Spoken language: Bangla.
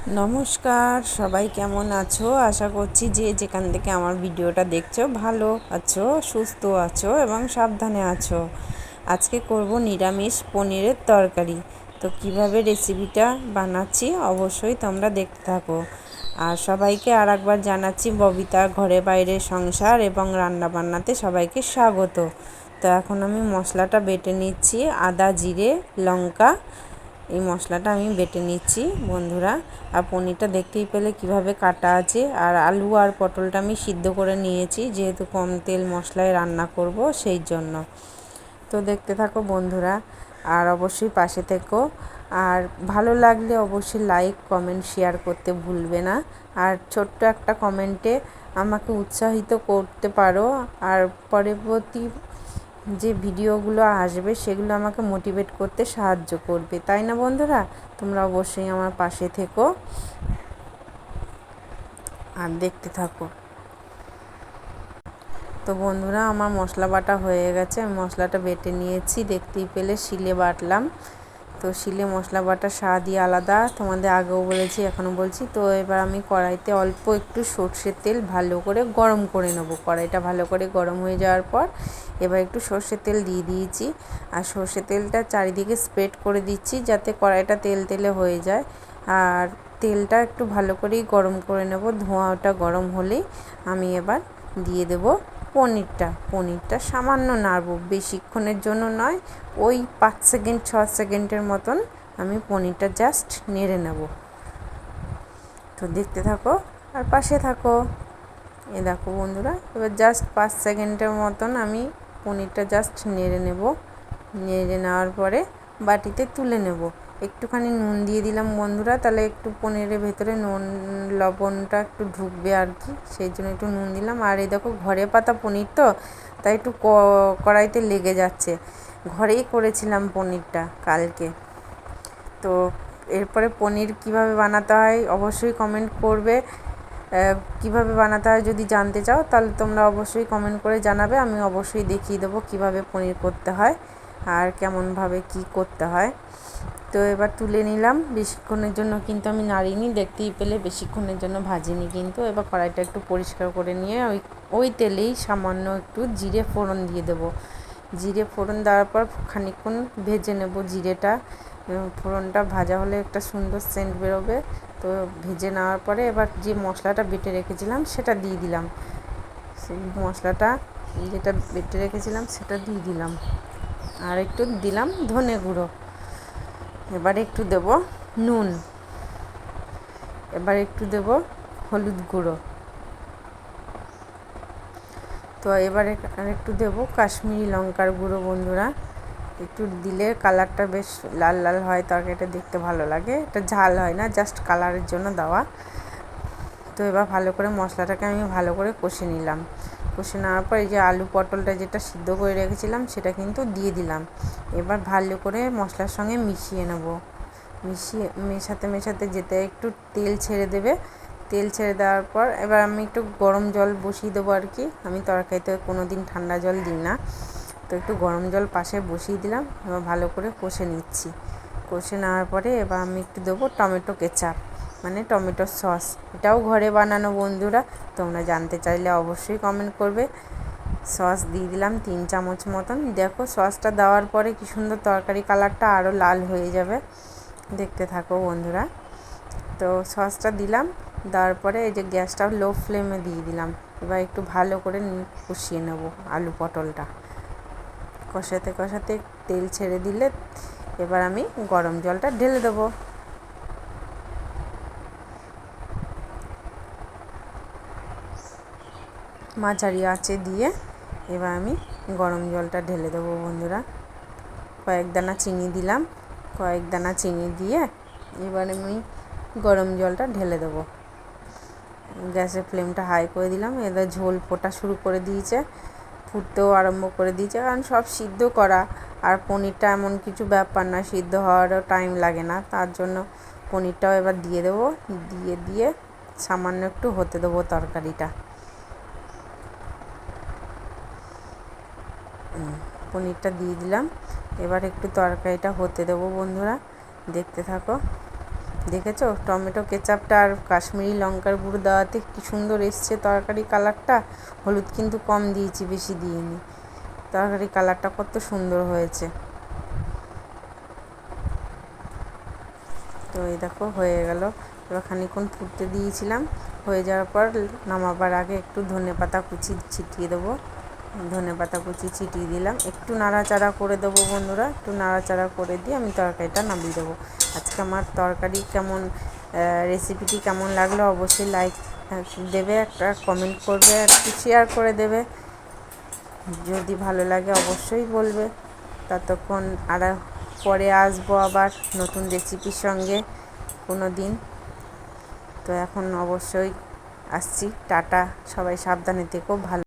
নমস্কার, সবাই কেমন আছো? আশা করছি যে যেখান থেকে আমার ভিডিওটা দেখছো ভালো আছো, সুস্থ আছো এবং সাবধানে আছো। আজকে করব নিরামিষ পনিরের তরকারি। তো কিভাবে রেসিপিটা বানাচ্ছি অবশ্যই তোমরা দেখতে থাকো। আর সবাইকে আরেকবার জানাচ্ছি ববিতার ঘরে বাইরে সংসার এবং রান্নাবান্নাতে সবাইকে স্বাগত। তো এখন আমি মশলাটা বেটে নিচ্ছি, আদা, জিরে, লঙ্কা। এই মশলাটা আমি বেটে নিচ্ছি বন্ধুরা। আর পনিরটা দেখতেই পেলে কিভাবে কাটা আছে। আর আলু আর পটলটা আমি সিদ্ধ করে নিয়েছি, যেহেতু কম তেল মশলায় রান্না করব সেই জন্য। তো দেখতে থাকো বন্ধুরা, আর অবশ্যই পাশে থেকো। আর ভালো লাগলে অবশ্যই লাইক, কমেন্ট, শেয়ার করতে ভুলবে না। আর ছোট্ট একটা কমেন্টে আমাকে উৎসাহিত করতে পারো। আর পরবর্তী যে ভিডিওগুলো আসবে সেগুলো আমাকে মোটিভেট করতে সাহায্য করবে, তাই না বন্ধুরা? তোমরা অবশ্যই আমার পাশে থেকো আর দেখতে থাকো। তো বন্ধুরা, আমার মশলা বাটা হয়ে গেছে। আমি মশলাটা বেটে নিয়েছি, দেখতেই পেলে শিলে বাটলাম। তো শিলে মশলা বাটার স্বাদই আলাদা, তোমাদের আগেও বলেছি এখনও বলছি। তো এবার আমি কড়াইতে অল্প একটু সর্ষের তেল ভালো করে গরম করে নেব। কড়াইটা ভালো করে গরম হয়ে যাওয়ার পর এবার একটু সর্ষের তেল দিয়ে দিয়েছি। আর সর্ষের তেলটা চারিদিকে স্প্রেড করে দিচ্ছি যাতে কড়াইটা তেল তেলে হয়ে যায়। আর তেলটা একটু ভালো করেই গরম করে নেব। ধোঁয়াটা গরম হলেই আমি এবার দিয়ে দেব পনিরটা সামান্য নাড়ব, বেশিক্ষণের জন্য নয়। ওই 5 সেকেন্ড 6 সেকেন্ডের মতন আমি পনিরটা জাস্ট নেড়ে নেব। তো দেখতে থাকো আর পাশে থাকো। এ দেখো বন্ধুরা, এবার জাস্ট 5 সেকেন্ডের মতন আমি পনিরটা জাস্ট নেড়ে নেব। নেড়ে নেওয়ার পরে বাটিতে তুলে নেব। একটুখানি নুন দিয়ে দিলাম বন্ধুরা, তাহলে একটু পনিরের ভেতরে নুন লবণটা একটু ঢুকবে আর কি, সেই জন্য একটু নুন দিলাম। আর এই দেখো, ঘরে পাতা পনির তো, তাই একটু কড়াইতে লেগে যাচ্ছে। ঘরেই করেছিলাম পনিরটা কালকে। তো এরপরে পনির কিভাবে বানাতে হয় অবশ্যই কমেন্ট করবে। কিভাবে বানাতে হয় যদি জানতে চাও তাহলে তোমরা অবশ্যই কমেন্ট করে জানাবে। আমি অবশ্যই দেখিয়ে দেবো কিভাবে পনির করতে হয় আর কেমনভাবে কি করতে হয়। তো এবার তুলে নিলাম। বেশিক্ষণের জন্য কিন্তু আমি নাড়িনি, দেখতেই পেলে বেশিক্ষণের জন্য ভাজিনি কিন্তু। এবার কড়াইটা একটু পরিষ্কার করে নিয়ে ওই তেলেই সামান্য একটু জিরে ফোড়ন দিয়ে দেবো। জিরে ফোড়ন দেওয়ার পর খানিকক্ষণ ভেজে নেব জিরেটা। ফোড়নটা ভাজা হলে একটা সুন্দর সেন্ট বেরোবে। তো ভেজে নেওয়ার পরে এবার যে মশলাটা বেটে রেখেছিলাম সেটা দিয়ে দিলাম। সেই মশলাটা যেটা বেটে রেখেছিলাম সেটা দিয়ে দিলাম। আর একটু দিলাম ধনে গুঁড়ো। এবার একটু দেব নুন। এবার একটু দেব হলুদ গুঁড়ো। তো এবারে আর একটু দেব কাশ্মীরি লঙ্কার গুঁড়ো বন্ধুরা। একটু দিলে কালারটা বেশ লাল লাল হয়, তরকারিটা দেখতে ভালো লাগে। এটা ঝাল হয় না, জাস্ট কালারের জন্য দেওয়া। তো এবার ভালো করে মশলাটাকে আমি ভালো করে কষে নিলাম। কষে নেওয়ার পর এই যে আলু পটলটা যেটা সিদ্ধ করে রেখেছিলাম সেটা কিন্তু দিয়ে দিলাম। এবার ভালো করে মশলার সঙ্গে মিশিয়ে নেব। মেশাতে যেতে একটু তেল ছেড়ে দেবে। তেল ছেড়ে দেওয়ার পর এবার আমি একটু গরম জল বসিয়ে দেবো আর কি। আমি তরকারিতে কোনো দিন ঠান্ডা জল দিই না। তো একটু গরম জল পাশে বসিয়ে দিলাম। এবার ভালো করে কষে নিচ্ছি। কষে নেওয়ার পরে এবার আমি একটু দেবো টমেটো কেচাপ, মানে টমেটোর সস। এটাও ঘরে বানানো বন্ধুরা, তোমরা জানতে চাইলে অবশ্যই কমেন্ট করবে। সস দিয়ে দিলাম 3 চামচ মতন। দেখো সসটা দেওয়ার পরে কি সুন্দর তরকারি কালারটা আরও লাল হয়ে যাবে। দেখতে থাকো বন্ধুরা। তো সসটা দিলাম, দেওয়ার পরে এই যে গ্যাসটা লো ফ্লেমে দিয়ে দিলাম। এবার একটু ভালো করে কষিয়ে নেব আলু পটলটা। কষাতে তেল ছেড়ে দিলে এবার আমি গরম জলটা ঢেলে দেবো। মাঝারি আঁচে দিয়ে এবার আমি গরম জলটা ঢেলে দেবো বন্ধুরা। কয়েক দানা চিনি দিলাম। কয়েক দানা চিনি দিয়ে এবার আমি গরম জলটা ঢেলে দেবো। গ্যাসের ফ্লেমটা হাই করে দিলাম। এবার ঝোল ফোটা শুরু করে দিয়েছে, ফুটতেও আরম্ভ করে দিয়েছে, কারণ সব সিদ্ধ করা। আর পনিরটা এমন কিছু ব্যাপার না, সিদ্ধ হওয়ারও টাইম লাগে না। তার জন্য পনিরটাও এবার দিয়ে দেবো। দিয়ে সামান্য একটু হতে দেবো তরকারিটা। পনিরটা দিয়ে দিলাম। এবার একটু তরকারিটা হতে দেবো বন্ধুরা, দেখতে থাকো। দেখেছো টমেটো কেচাপটা আর কাশ্মীরি লঙ্কার গুঁড়ো দেওয়াতে কি সুন্দর এসছে তরকারি কালারটা। হলুদ কিন্তু কম দিয়েছি, বেশি দিইনি। তরকারি কালারটা কত সুন্দর হয়েছে। তো এই দেখো হয়ে গেল। এবার খানিকক্ষণ ফুটতে দিয়েছিলাম, হয়ে যাওয়ার পর নামাবার আগে একটু ধনেপাতা কুচি ছিটিয়ে দেবো। ধনেপাতা কুচি ছিটিয়ে দিলাম, একটু নাড়াচাড়া করে দেবো বন্ধুরা, একটু নাড়াচাড়া করে দিয়ে আমি তরকারিটা নামিয়ে দেবো। আজকে আমার তরকারি কেমন, রেসিপিটি কেমন লাগলো অবশ্যই লাইক দেবে, একটা কমেন্ট করবে, একটু শেয়ার করে দেবে। যদি ভালো লাগে অবশ্যই বলবে। ততক্ষণ আর পরে আসবো আবার নতুন রেসিপির সঙ্গে কোনো দিন। তো এখন অবশ্যই আসছি, টাটা, সবাই সাবধানে থেকো, ভালো।